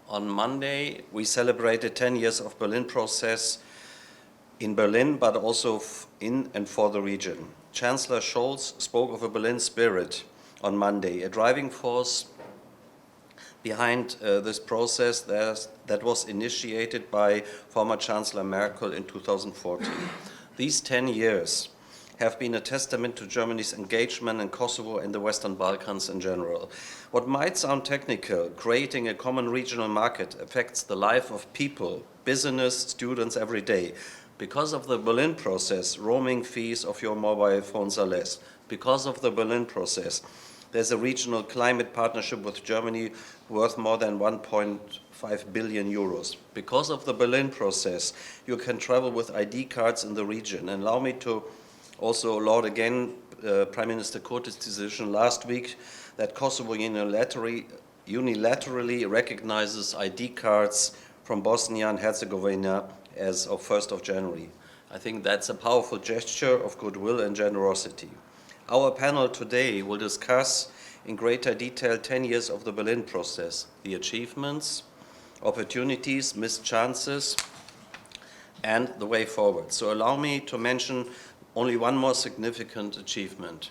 On Monday, we celebrated 10 years of Berlin Process in Berlin, but also in and for the region. Chancellor Scholz spoke of a Berlin spirit on Monday, a driving force behind this process that was initiated by former Chancellor Merkel in 2014. These 10 years have been a testament to Germany's engagement in Kosovo and the Western Balkans in general. What might sound technical, creating a common regional market, affects the life of people, business, students every day. Because of the Berlin process, roaming fees of your mobile phones are less. Because of the Berlin process, there's a regional climate partnership with Germany worth more than 1.5 billion euros. Because of the Berlin process, you can travel with ID cards in the region. And allow me to also laud again Prime Minister Kurti's decision last week that Kosovo unilaterally recognizes ID cards from Bosnia and Herzegovina as of 1st of January. I think that's a powerful gesture of goodwill and generosity. Our panel today will discuss in greater detail 10 years of the Berlin process, the achievements, opportunities, missed chances, and the way forward. So allow me to mention only one more significant achievement.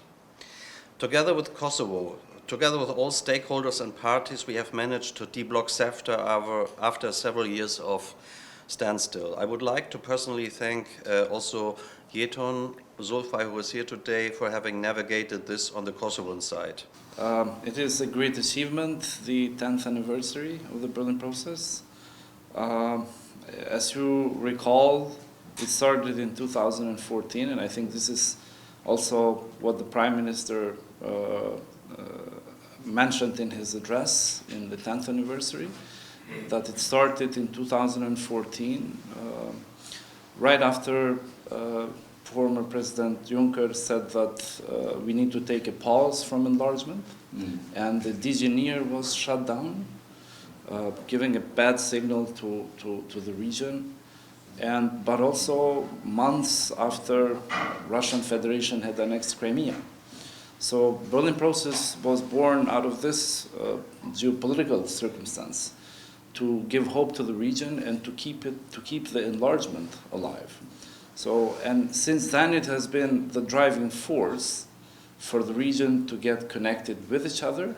Together with Kosovo, together with all stakeholders and parties, we have managed to deblock CEFTA after several years of standstill. I would like to personally thank also Jeton Zulfay, who is here today, for having navigated this on the Kosovan side. It is a great achievement, the 10th anniversary of the Berlin process. As you recall, it started in 2014, and I think this is also what the Prime Minister mentioned in his address in the 10th anniversary, that it started in 2014, right after former President Juncker said that we need to take a pause from enlargement, and the DG NIR was shut down, giving a bad signal to the region. But also months after Russian Federation had annexed Crimea. So Berlin process was born out of this geopolitical circumstance to give hope to the region and to keep the enlargement alive. So, and since then it has been the driving force for the region to get connected with each other,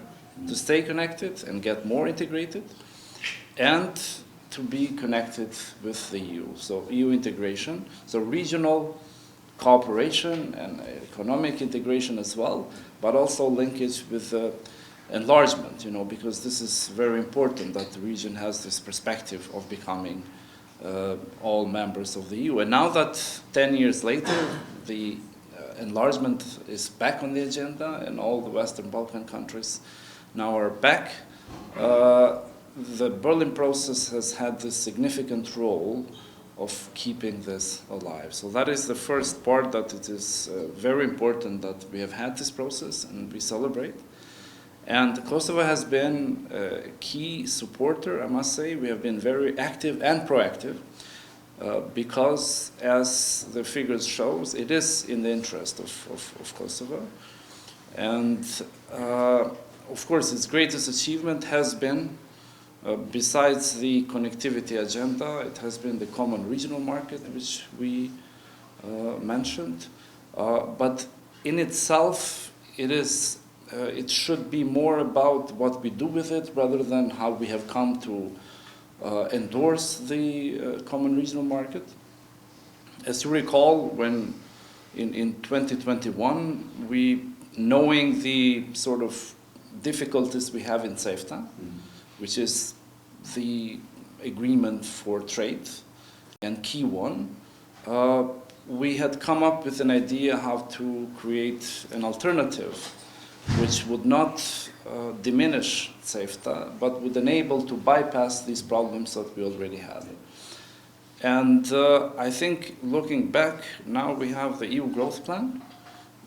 to stay connected and get more integrated, and to be connected with the EU. So EU integration, so regional cooperation and economic integration as well, but also linkage with enlargement, because this is very important that the region has this perspective of becoming all members of the EU. And now that 10 years later, the enlargement is back on the agenda and all the Western Balkan countries now are back, the Berlin process has had this significant role of keeping this alive. So that is the first part, that it is very important that we have had this process and we celebrate. And Kosovo has been a key supporter, I must say. We have been very active and proactive because, as the figures shows, it is in the interest of Kosovo. And of course, its greatest achievement has been, besides the connectivity agenda, it has been the common regional market, which we mentioned. But in itself, it should be more about what we do with it rather than how we have come to endorse the common regional market. As you recall, when in 2021, knowing the sort of difficulties we have in CEFTA, which is the agreement for trade and key one, we had come up with an idea how to create an alternative which would not diminish CEFTA, but would enable to bypass these problems that we already had. And I think looking back, now we have the EU growth plan,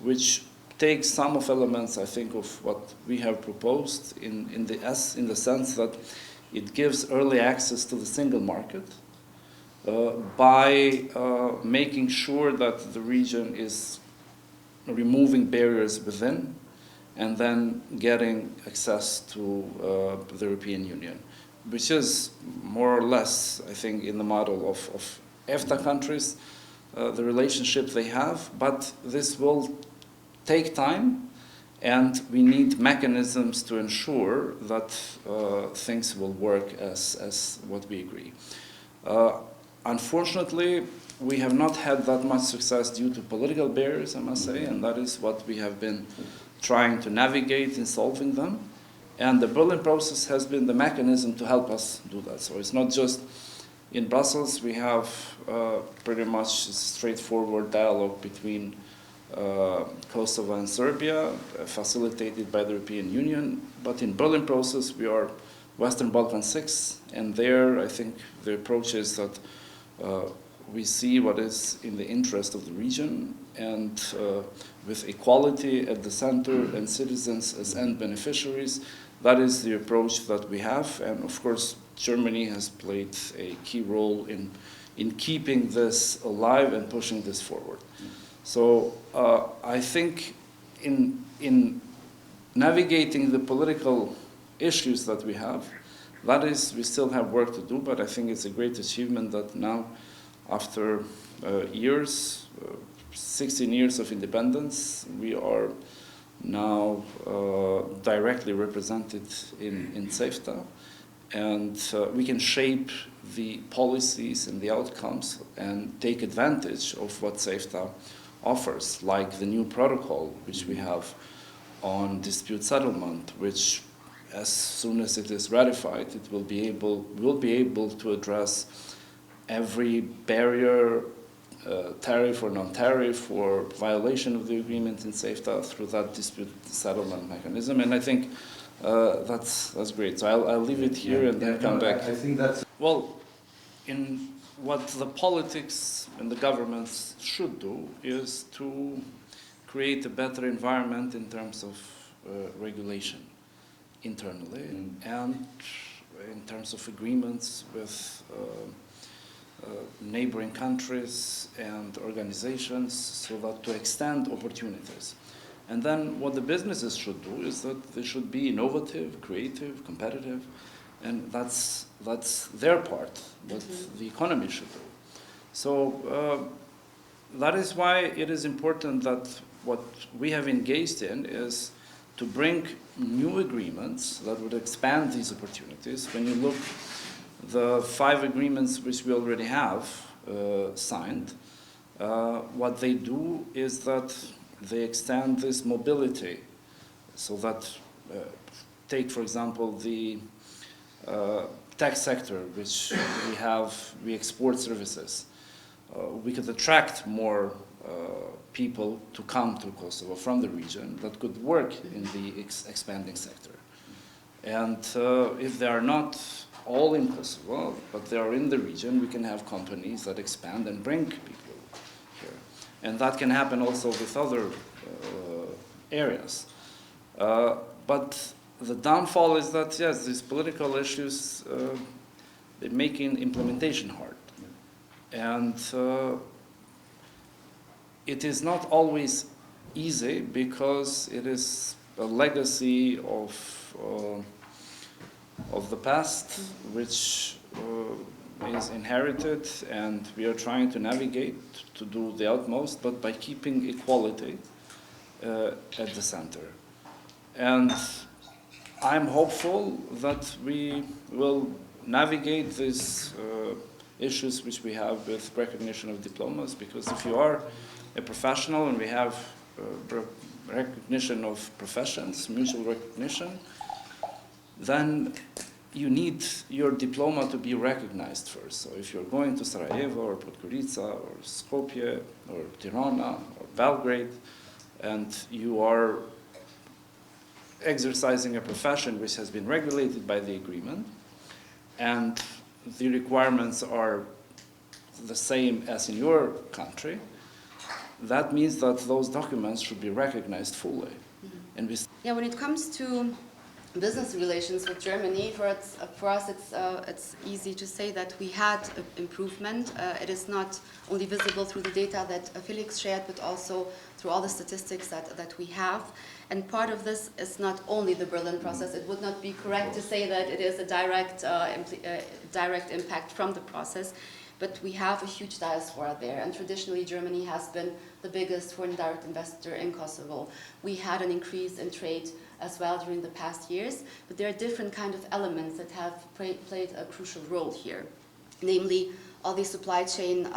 which takes some of elements, I think, of what we have proposed in the sense that it gives early access to the single market by making sure that the region is removing barriers within and then getting access to the European Union. which is more or less, I think, in the model of EFTA countries, the relationship they have, but this will take time, and we need mechanisms to ensure that things will work as what we agree. Unfortunately, we have not had that much success due to political barriers, I must say, and that is what we have been trying to navigate in solving them. And the Berlin process has been the mechanism to help us do that. So it's not just in Brussels, we have pretty much a straightforward dialogue between Kosovo and Serbia, facilitated by the European Union. But in Berlin process, we are Western Balkan 6, and there I think the approach is that we see what is in the interest of the region, and with equality at the center and citizens as end beneficiaries. That is the approach that we have, and of course Germany has played a key role in keeping this alive and pushing this forward. So I think in navigating the political issues that we have, that is, we still have work to do, but I think it's a great achievement that now, after years, 16 years of independence, we are now directly represented in CEFTA, and we can shape the policies and the outcomes and take advantage of what CEFTA offers, like the new protocol which we have on dispute settlement, which as soon as it is ratified, it will be able to address every barrier, tariff or non-tariff, or violation of the agreement in CEFTA through that dispute settlement mechanism. And I think that's great. So I'll leave it here and then come back. I think that's... Well, in what the politics and the governments should do is to create a better environment in terms of regulation internally and in terms of agreements with neighboring countries and organizations, so that to extend opportunities. And then what the businesses should do is that they should be innovative, creative, competitive, and that's their part, what the economy should do. So that is why it is important that what we have engaged in is to bring new agreements that would expand these opportunities. When you look the 5 agreements which we already have signed, what they do is that they extend this mobility, so that, take for example the tech sector, which we export services. We could attract more people to come to Kosovo from the region that could work in the expanding sector. And if they are not all in Kosovo, but they are in the region, we can have companies that expand and bring people here. And that can happen also with other areas. But the downfall is that, yes, these political issues, they're making implementation hard. And it is not always easy, because it is a legacy of the past, which is inherited, and we are trying to navigate to do the utmost, but by keeping equality at the center. And I'm hopeful that we will navigate these issues which we have with recognition of diplomas, because if you are a professional and we have recognition of professions, mutual recognition, then you need your diploma to be recognized first. So if you're going to Sarajevo or Podgorica or Skopje or Tirana or Belgrade, and you are exercising a profession which has been regulated by the agreement, and the requirements are the same as in your country, that means that those documents should be recognized fully. And yeah, when it comes to business relations with Germany, for us it's easy to say that we had improvement. It is not only visible through the data that Felix shared, but also through all the statistics that we have. And part of this is not only the Berlin process. It would not be correct to say that it is a direct impact from the process, but we have a huge diaspora there, and traditionally Germany has been the biggest foreign direct investor in Kosovo. We had an increase in trade as well during the past years, but there are different kind of elements that have played a crucial role here, namely all these supply chain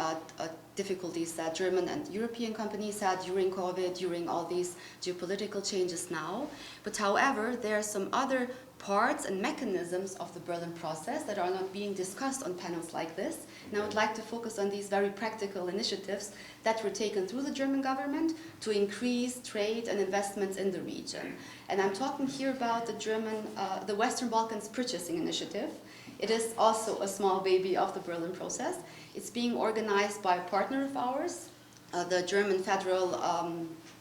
difficulties that German and European companies had during COVID, during all these geopolitical changes now. But however, there are some other parts and mechanisms of the Berlin process that are not being discussed on panels like this. And I would like to focus on these very practical initiatives that were taken through the German government to increase trade and investments in the region. And I'm talking here about the Western Balkans Purchasing Initiative. It is also a small baby of the Berlin process. It's being organized by a partner of ours, the German Federal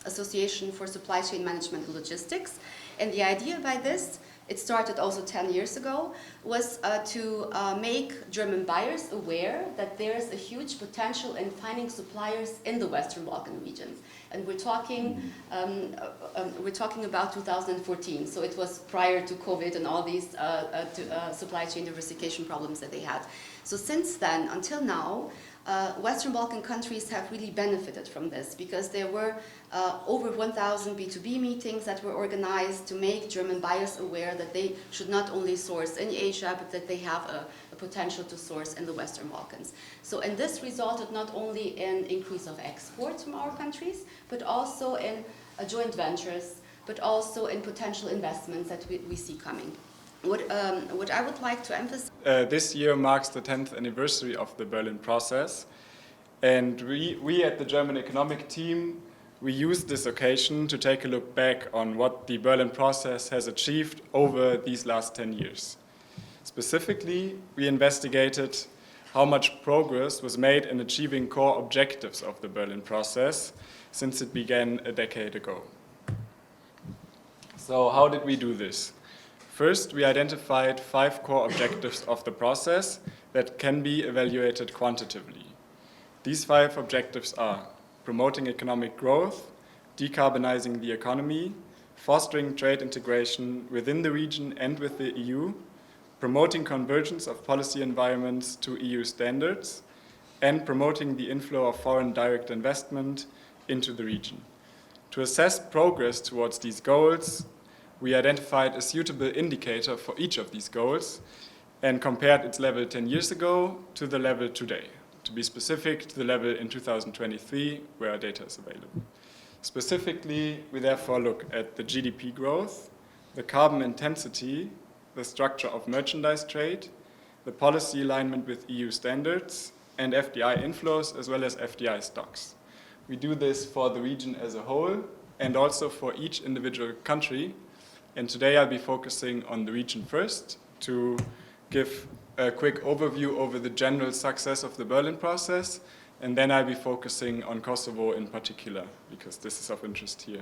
Association for Supply Chain Management and Logistics. And the idea by this, it started also 10 years ago, was to make German buyers aware that there's a huge potential in finding suppliers in the Western Balkan region. And we're talking about 2014, so it was prior to COVID and all these supply chain diversification problems that they had. So since then, until now, Western Balkan countries have really benefited from this, because there were over 1,000 B2B meetings that were organized to make German buyers aware that they should not only source in Asia, but that they have a potential to source in the Western Balkans. So, and this resulted not only in increase of exports from our countries, but also in joint ventures, but also in potential investments that we see coming. What I would like to emphasize... This year marks the 10th anniversary of the Berlin process, and we at the German economic team, we used this occasion to take a look back on what the Berlin process has achieved over these last 10 years. Specifically, we investigated how much progress was made in achieving core objectives of the Berlin process since it began a decade ago. So how did we do this? First, we identified 5 core objectives of the process that can be evaluated quantitatively. These 5 objectives are promoting economic growth, decarbonizing the economy, fostering trade integration within the region and with the EU, promoting convergence of policy environments to EU standards, and promoting the inflow of foreign direct investment into the region. To assess progress towards these goals, we identified a suitable indicator for each of these goals and compared its level 10 years ago to the level today. To be specific, to the level in 2023, where our data is available. Specifically, we therefore look at the GDP growth, the carbon intensity, the structure of merchandise trade, the policy alignment with EU standards, and FDI inflows as well as FDI stocks. We do this for the region as a whole and also for each individual country. And today I'll be focusing on the region first to give a quick overview over the general success of the Berlin process, and then I'll be focusing on Kosovo in particular, because this is of interest here.